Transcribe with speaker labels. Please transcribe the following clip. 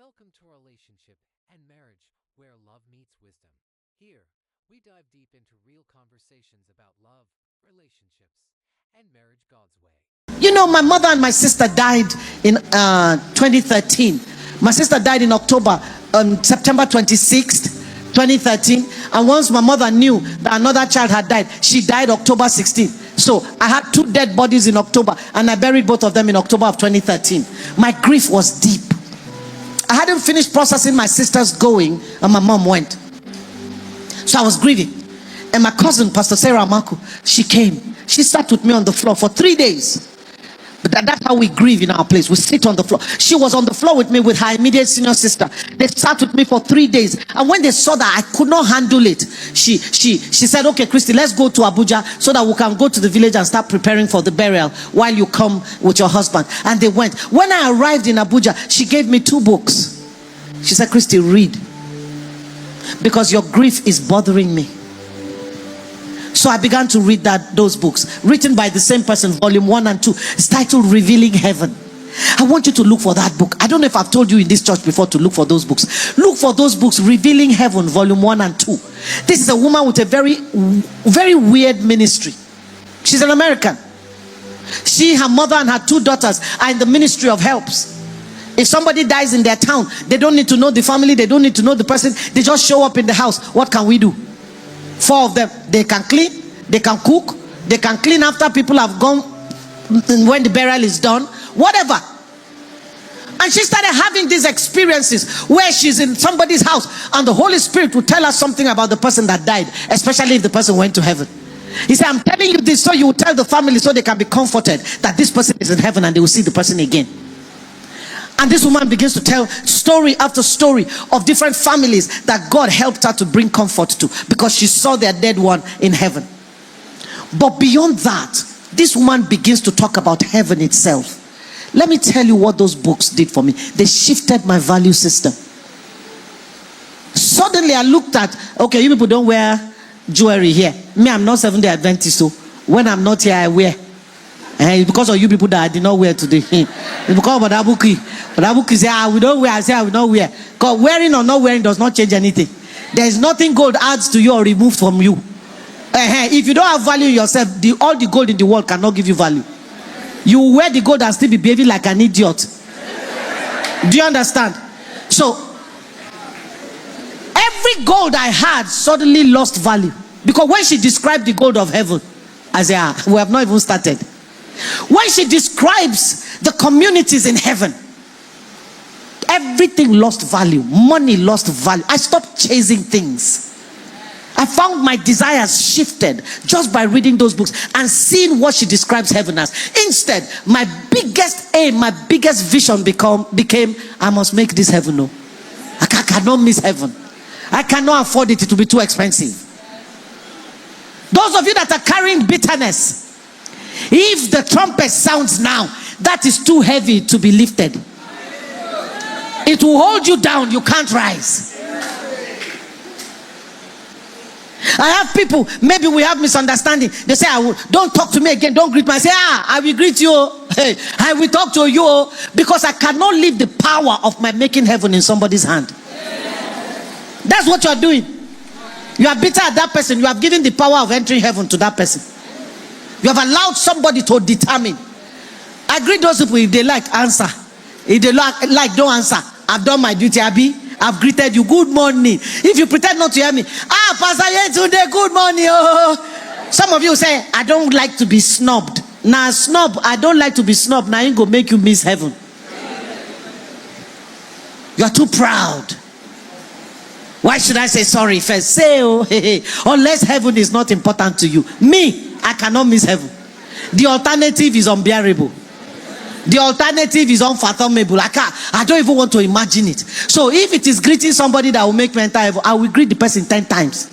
Speaker 1: Welcome to Relationship and Marriage, where love meets wisdom. Here, we dive deep into real conversations about love, relationships, and marriage God's way.
Speaker 2: You know, my mother and my sister died in 2013. My sister died in October, September 26th, 2013. And once my mother knew that another child had died, she died October 16th. So I had 2 dead bodies in October, and I buried both of them in October of 2013. My grief was deep. I hadn't finished processing my sister's going, and my mom went. So I was grieving. And my cousin, Pastor Sarah Omakwu, she came. She sat with me on the floor for 3 days. But that's how we grieve in our place. We sit on the floor. She was on the floor with me with her immediate senior sister. They sat with me for 3 days. And when they saw that I could not handle it, she said, okay, Christy, let's go to Abuja so that we can go to the village and start preparing for the burial while you come with your husband. And they went. When I arrived in Abuja, she gave me 2 books. She said, Christy, read, because your grief is bothering me. So I began to read those books, written by the same person, volume 1 and 2. It's titled Revealing Heaven. I want you to look for that book. I don't know if I've told you in this church before to look for those books. Look for those books, Revealing Heaven, volume 1 and 2. This is a woman with a very, very weird ministry. She's an American. She, her mother, and her 2 daughters are in the ministry of helps. If somebody dies in their town, they don't need to know the family, they don't need to know the person, they just show up in the house. What can we do? 4 of them, they can clean, they can cook, they can clean after people have gone, when the burial is done, whatever. And she started having these experiences where she's in somebody's house and the Holy Spirit will tell her something about the person that died, especially if the person went to heaven. He said, I'm telling you this so you will tell the family so they can be comforted that this person is in heaven and they will see the person again. And this woman begins to tell story after story of different families that God helped her to bring comfort to, because she saw their dead one in heaven. But beyond that, this woman begins to talk about heaven itself. Let me tell you what those books did for me. They shifted my value system. Suddenly I looked at, okay, you people don't wear jewelry here. Me, I'm not Seventh-day Adventist, so when I'm not here, I wear. And because of you people that I did not wear today. It's because of Abuki say, we don't wear. I say, I will not wear. Because wearing or not wearing does not change anything. There is nothing gold adds to you or removed from you. If you don't have value in yourself, all the gold in the world cannot give you value. You wear the gold and still be behaving like an idiot. Do you understand? So, every gold I had suddenly lost value. Because when she described the gold of heaven, I said, we have not even started. When she describes the communities in heaven, everything lost value. Money lost value. I stopped chasing things. I found my desires shifted just by reading those books and seeing what she describes heaven as. Instead, my biggest aim, my biggest vision became, I must make this heaven. No, I cannot miss heaven. I cannot afford it. It will be too expensive. Those of you that are carrying bitterness, if the trumpet sounds now, that is too heavy to be lifted. It will hold you down. You can't rise. I have people, maybe we have misunderstanding. They say, don't talk to me again, don't greet me. I say, I will greet you. Hey, I will talk to you, because I cannot leave the power of my making heaven in somebody's hand. That's what you are doing. You are bitter at that person. You have given the power of entering heaven to that person. You have allowed somebody to determine. I greet those people. If they like, answer. If they like, don't answer. I've done my duty, Abi. I've greeted you. Good morning. If you pretend not to hear me, Pastor today, good morning. Oh. Some of you say, I don't like to be snubbed. Now, I don't like to be snubbed. Now, ain't gonna make you miss heaven. You are too proud. Why should I say sorry first? Say, unless heaven is not important to you. Me, I cannot miss heaven. The alternative is unbearable. The alternative is unfathomable. I don't even want to imagine it. So if it is greeting somebody that will make me enter heaven, I will greet the person 10 times.